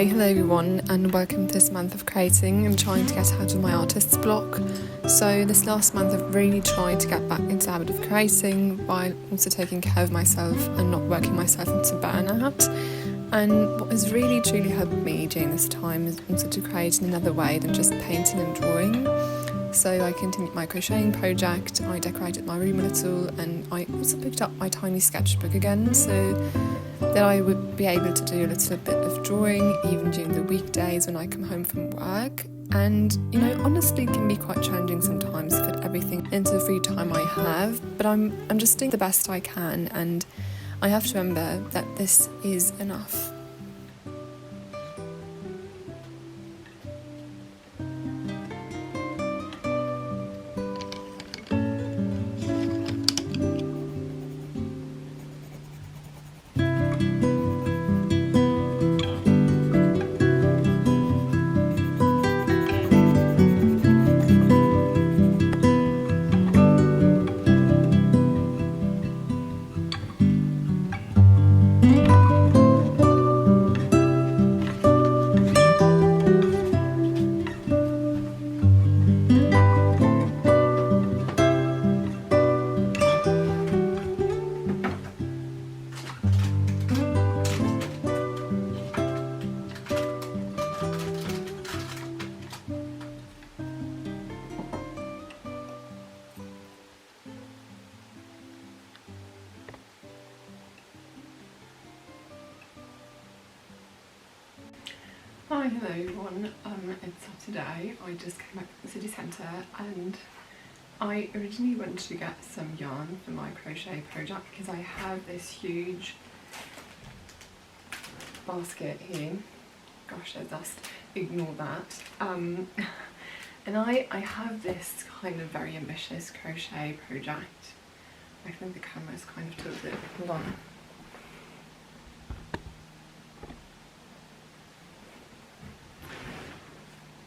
Hi, hello everyone, and welcome to this month of creating and trying to get out of my artist's block. So this last month I've really tried to get back into the habit of creating while also taking care of myself and not working myself into burnout. And what has really truly helped me during this time is also to create in another way than just painting and drawing. So I continued my crocheting project, I decorated my room a little, and I also picked up my tiny sketchbook again so that I would be able to do a little bit of drawing even during the weekdays when I come home from work. And honestly it can be quite challenging sometimes to fit everything into the free time I have, but I'm just doing the best I can, and I have to remember that this is enough. Hi, hello everyone, it's Saturday. I just came back from the city centre and I originally wanted to get some yarn for my crochet project because I have this huge basket here. Gosh, there's dust, ignore that. And I have this kind of very ambitious crochet project. I think the camera's kind of tilted, hold on.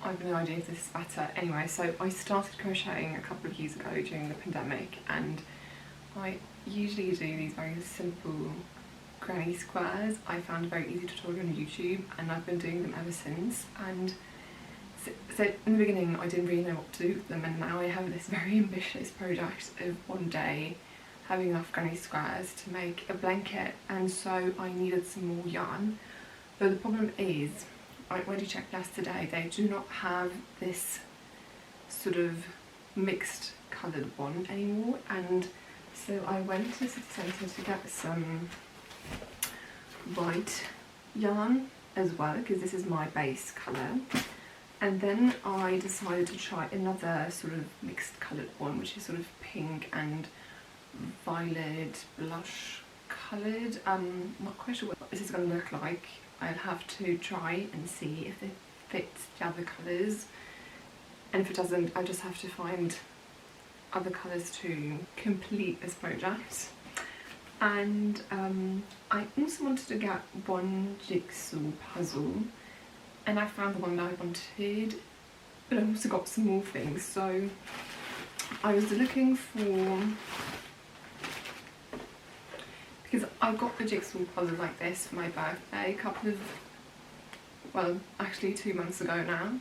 I have no idea if this is better. Anyway, so I started crocheting a couple of years ago during the pandemic, and I usually do these very simple granny squares. I found a very easy tutorial on YouTube and I've been doing them ever since. And so in the beginning I didn't really know what to do with them, and now I have this very ambitious project of one day having enough granny squares to make a blanket, and so I needed some more yarn. But the problem is, I already checked yesterday, they do not have this sort of mixed coloured one anymore, and so I went to the city centre to get some white yarn as well, because this is my base colour, and then I decided to try another sort of mixed coloured one, which is sort of pink and violet blush coloured. Not quite sure what this is going to look like. I'll have to try and see if it fits the other colours, and if it doesn't I'll just have to find other colours to complete this project. And I also wanted to get one jigsaw puzzle, and I found the one that I wanted, but I also got some more things. So I was looking for, because I got the jigsaw puzzle like this for my birthday actually 2 months ago now,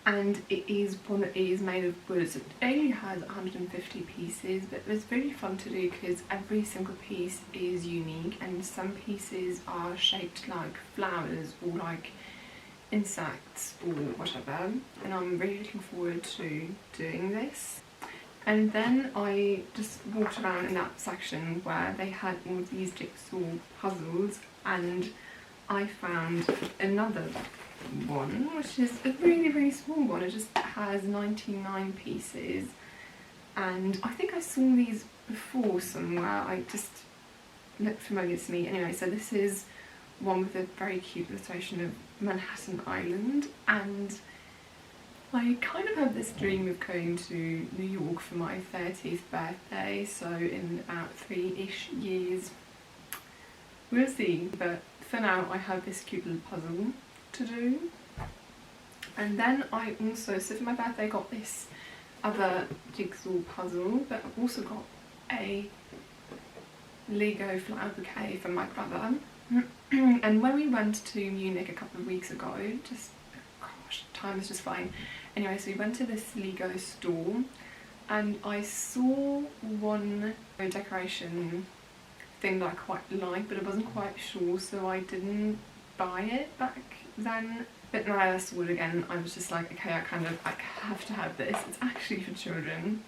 and it is one that is made of wood. It only has 150 pieces, but it's really fun to do because every single piece is unique, and some pieces are shaped like flowers or like insects or whatever, and I'm really looking forward to doing this. And then I just walked around in that section where they had all of these jigsaw puzzles, and I found another one, which is a really, really small one. It just has 99 pieces, and I think I saw these before somewhere. I just looked familiar to me. Anyway, so this is one with a very cute illustration of Manhattan Island, and I kind of have this dream of going to New York for my 30th birthday, so in about 3-ish years. We'll see, but for now I have this cute little puzzle to do. And then I also, so for my birthday I got this other jigsaw puzzle, but I've also got a Lego flower bouquet from my brother, And when we went to Munich a couple of weeks ago, just, gosh, time is just flying. Anyway, so we went to this Lego store and I saw one decoration thing that I quite liked, but I wasn't quite sure, so I didn't buy it back then. But now I saw it again, I was just like, okay, I have to have this. It's actually for children,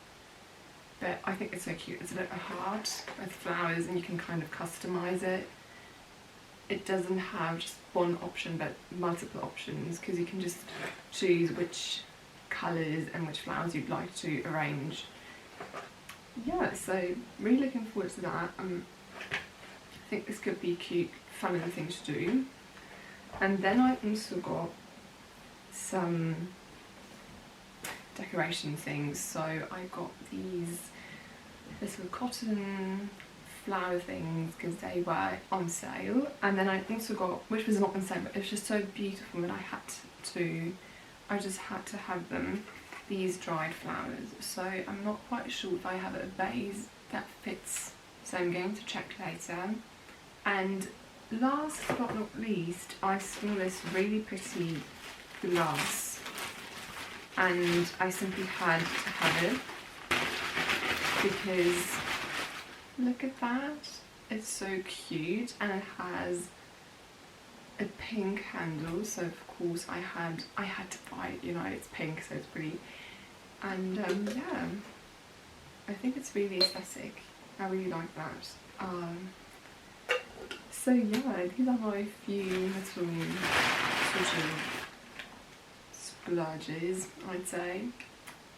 but I think it's so cute. It's a little heart with flowers and you can kind of customise it. It doesn't have just one option but multiple options, because you can just choose which colours and which flowers you'd like to arrange. Yeah, so really looking forward to that. I think this could be a cute, fun thing to do. And then I also got some decoration things. So I got these little cotton flower things because they were on sale, and then I also got, which was not on sale but it was just so beautiful that I just had to have them, these dried flowers. So I'm not quite sure if I have a vase that fits, so I'm going to check later. And last but not least, I saw this really pretty glass and I simply had to have it because look at that, it's so cute, and it has a pink handle, so of course I had to buy it, you know, it's pink so it's pretty. And yeah, I think it's really aesthetic, I really like that. So yeah, these are my few little sort of splurges, I'd say.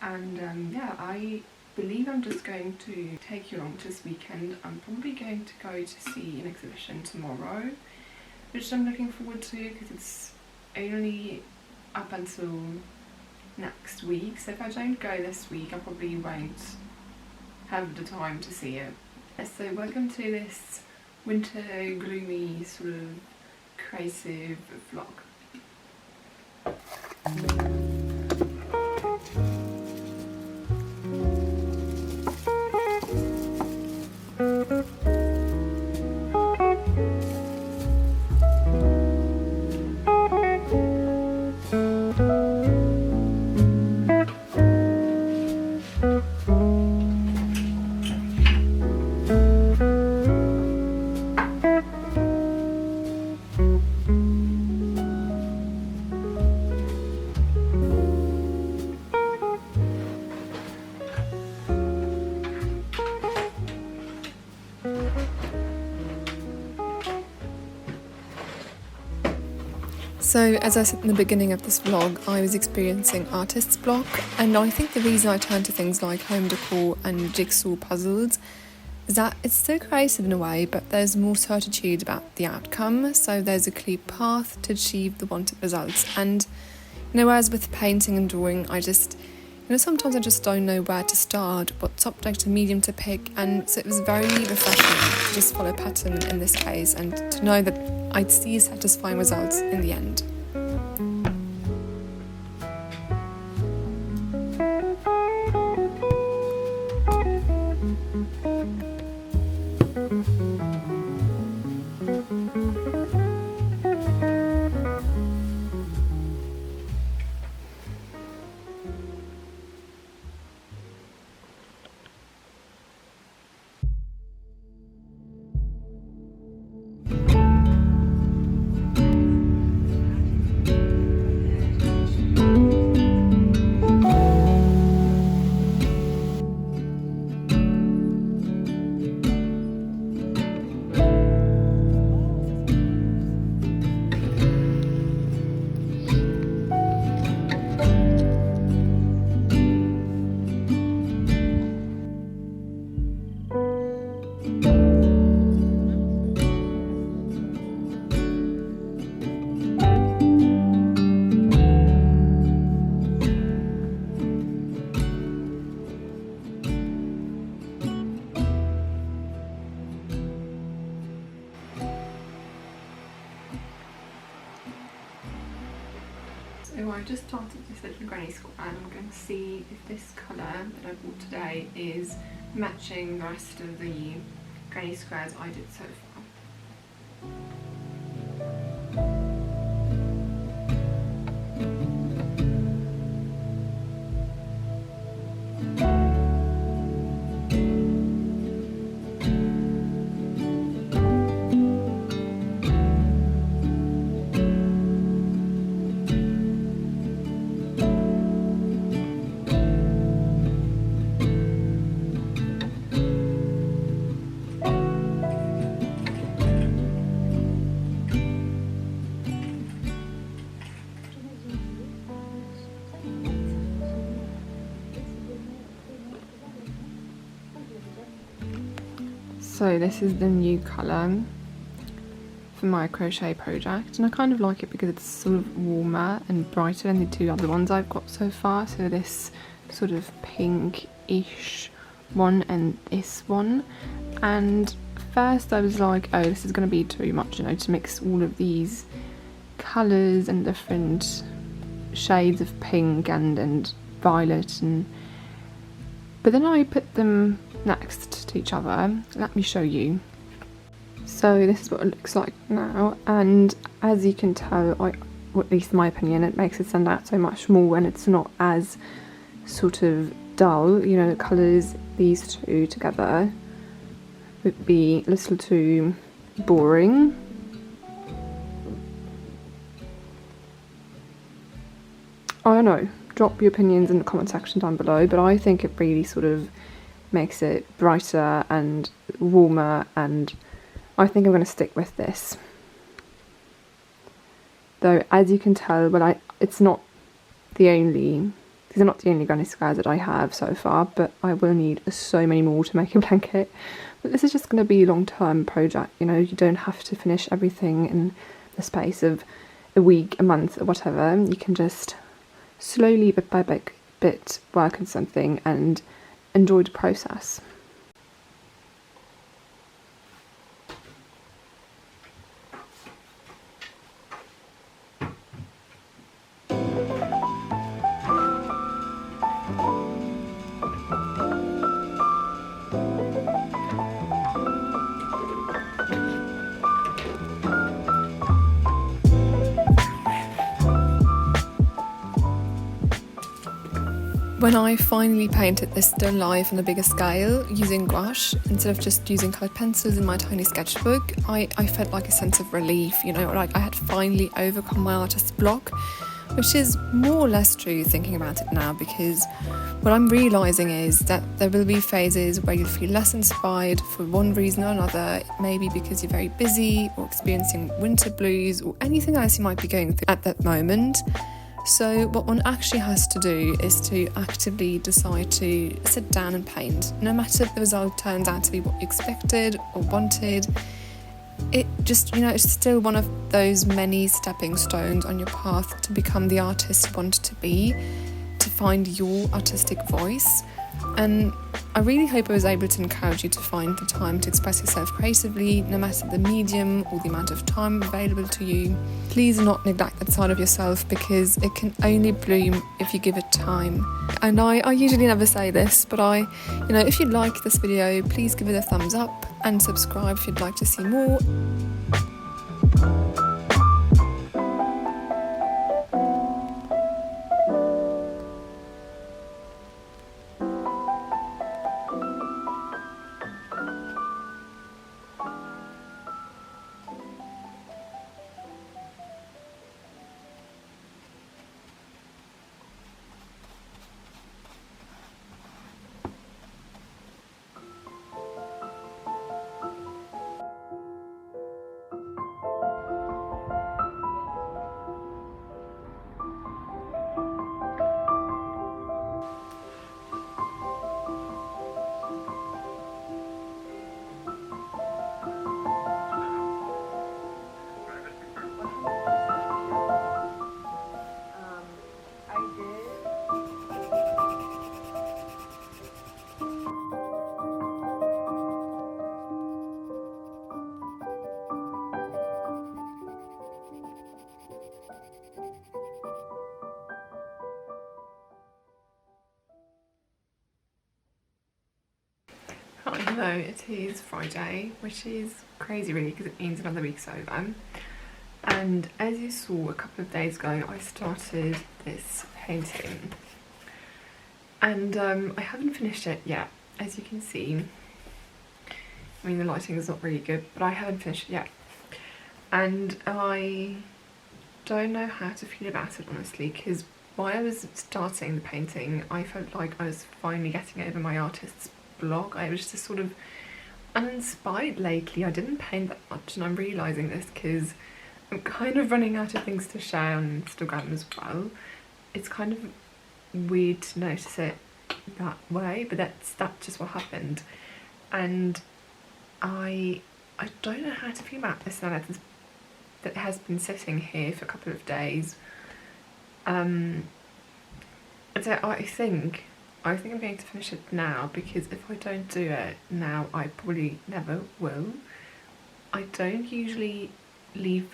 And yeah, I believe I'm just going to take you along this weekend. I'm probably going to go to see an exhibition tomorrow, which I'm looking forward to because it's only up until next week. So if I don't go this week, I probably won't have the time to see it. So welcome to this winter gloomy sort of creative vlog. So as I said in the beginning of this vlog, I was experiencing artist's block, and I think the reason I turned to things like home decor and jigsaw puzzles is that it's still creative in a way, but there's more certitude about the outcome, so there's a clear path to achieve the wanted results. And whereas with painting and drawing, sometimes I just don't know where to start, what subject and medium to pick, and so it was very refreshing to just follow a pattern in this case and to know that I'd see satisfying results in the end. So I just started this little granny square and I'm going to see if this colour that I bought today is matching the rest of the granny squares I did so far. So this is the new colour for my crochet project, and I kind of like it because it's sort of warmer and brighter than the two other ones I've got so far. So this sort of pink-ish one and this one. And first I was like, oh, this is going to be too much, you know, to mix all of these colours and different shades of pink and violet, but then I put them next to each other. Let me show you. So this is what it looks like now, and as you can tell, or at least in my opinion, it makes it stand out so much more when it's not as sort of dull. You know, the colours, these two together would be a little too boring. I don't know, drop your opinions in the comment section down below, but I think it really sort of makes it brighter and warmer, and I think I'm going to stick with this. Though, as you can tell, well, it's not the only, these are not the only granny squares that I have so far, but I will need so many more to make a blanket. But this is just going to be a long-term project, you know, you don't have to finish everything in the space of a week, a month, or whatever. You can just slowly, bit by bit, work on something and enjoy the process. When I finally painted this still life on a bigger scale using gouache instead of just using coloured pencils in my tiny sketchbook, I felt like a sense of relief, you know, like I had finally overcome my artist's block, which is more or less true thinking about it now, because what I'm realising is that there will be phases where you'll feel less inspired for one reason or another, maybe because you're very busy or experiencing winter blues or anything else you might be going through at that moment. So what one actually has to do is to actively decide to sit down and paint. No matter if the result turns out to be what you expected or wanted, it just, you know, it's still one of those many stepping stones on your path to become the artist you want to be, to find your artistic voice. And I really hope I was able to encourage you to find the time to express yourself creatively, no matter the medium or the amount of time available to you. Please do not neglect that side of yourself, because it can only bloom if you give it time. And I usually never say this, but if you'd like this video, please give it a thumbs up and subscribe if you'd like to see more. I know it is Friday, which is crazy really, because it means another week's over. And as you saw a couple of days ago, I started this painting, and I haven't finished it yet, as you can see. I mean, the lighting is not really good, but I haven't finished it yet, and I don't know how to feel about it honestly, because while I was starting the painting, I felt like I was finally getting over my artist's block. I was just sort of uninspired lately. I didn't paint that much, and I'm realising this because I'm kind of running out of things to share on Instagram as well. It's kind of weird to notice it that way, but that's just what happened. And I don't know how to feel about this now that it has been sitting here for a couple of days. So I think I'm going to finish it now, because if I don't do it now, I probably never will. I don't usually leave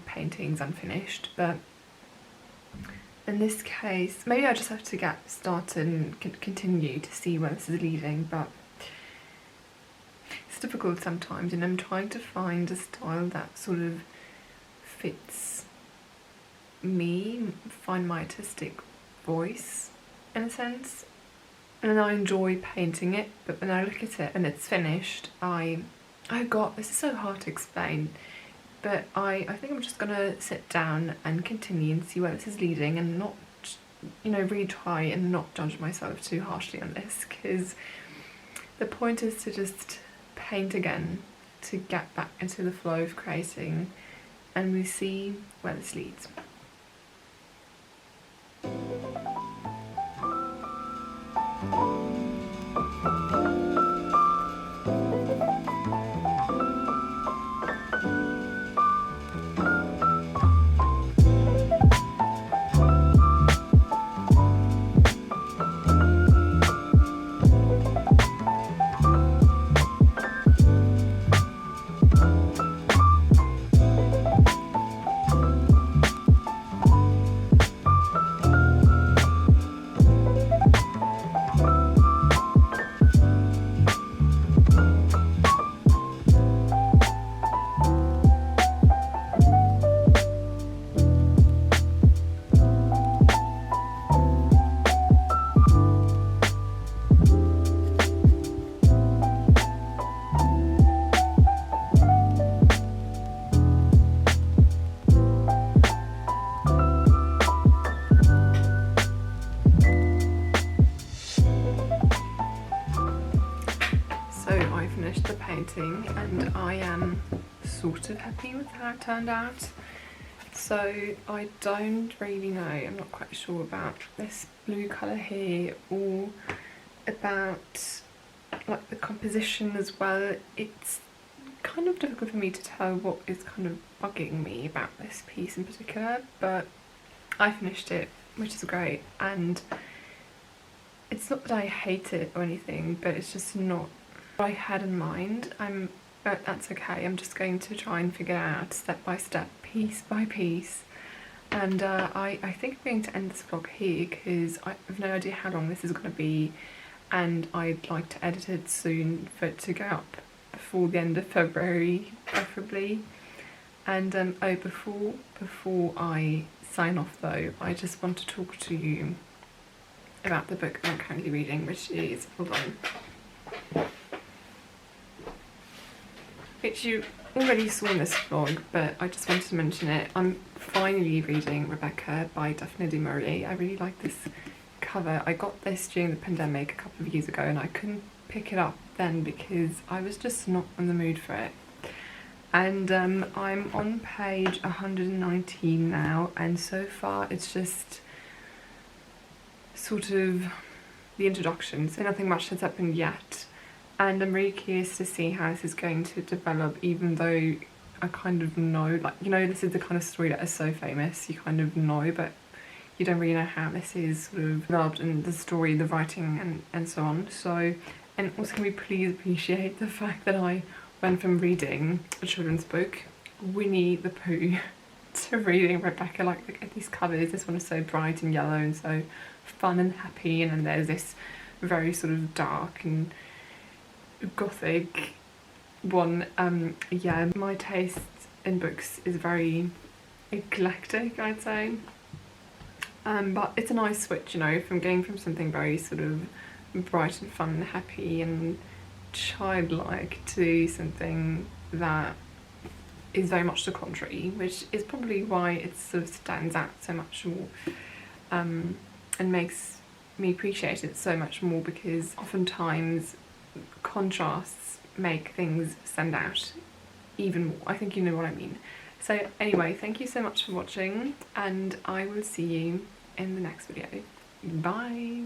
paintings unfinished, but in this case, maybe I just have to get started and continue to see where this is leading, but it's difficult sometimes, and I'm trying to find a style that sort of fits me, find my artistic voice in a sense. And I enjoy painting it, but when I look at it and it's finished, oh god, this is so hard to explain, but I think I'm just gonna sit down and continue and see where this is leading, and not, you know, really try and not judge myself too harshly on this, because the point is to just paint again, to get back into the flow of creating, and we see where this leads. The painting, and I am sort of happy with how it turned out. So I don't really know, I'm not quite sure about this blue colour here, or about like the composition as well. It's kind of difficult for me to tell what is kind of bugging me about this piece in particular, but I finished it, which is great, and it's not that I hate it or anything, but it's just not what I had in mind. But that's okay. I'm just going to try and figure it out step by step, piece by piece. And I think I'm going to end this vlog here, because I have no idea how long this is going to be, and I'd like to edit it soon for it to go up before the end of February, preferably. And before I sign off though, I just want to talk to you about the book that I'm currently reading, which is, hold on, which you already saw in this vlog, but I just wanted to mention it. I'm finally reading Rebecca by Daphne du Maurier. I really like this cover. I got this during the pandemic a couple of years ago, and I couldn't pick it up then because I was just not in the mood for it. And I'm on page 119 now, and so far it's just sort of the introduction, so nothing much has happened yet. And I'm really curious to see how this is going to develop, even though I kind of know, like, you know, this is the kind of story that is so famous, you kind of know, but you don't really know how this is sort of developed, and the story, the writing, and so on. So, and also can we please appreciate the fact that I went from reading a children's book, Winnie the Pooh, to reading Rebecca. Like, look at these covers, this one is so bright and yellow and so fun and happy, and then there's this very sort of dark and gothic one. Yeah, my taste in books is very eclectic, I'd say, but it's a nice switch, you know, from going from something very sort of bright and fun and happy and childlike to something that is very much the contrary, which is probably why it sort of stands out so much more, and makes me appreciate it so much more, because oftentimes contrasts make things stand out even more. I think you know what I mean. So anyway, thank you so much for watching, and I will see you in the next video. Bye!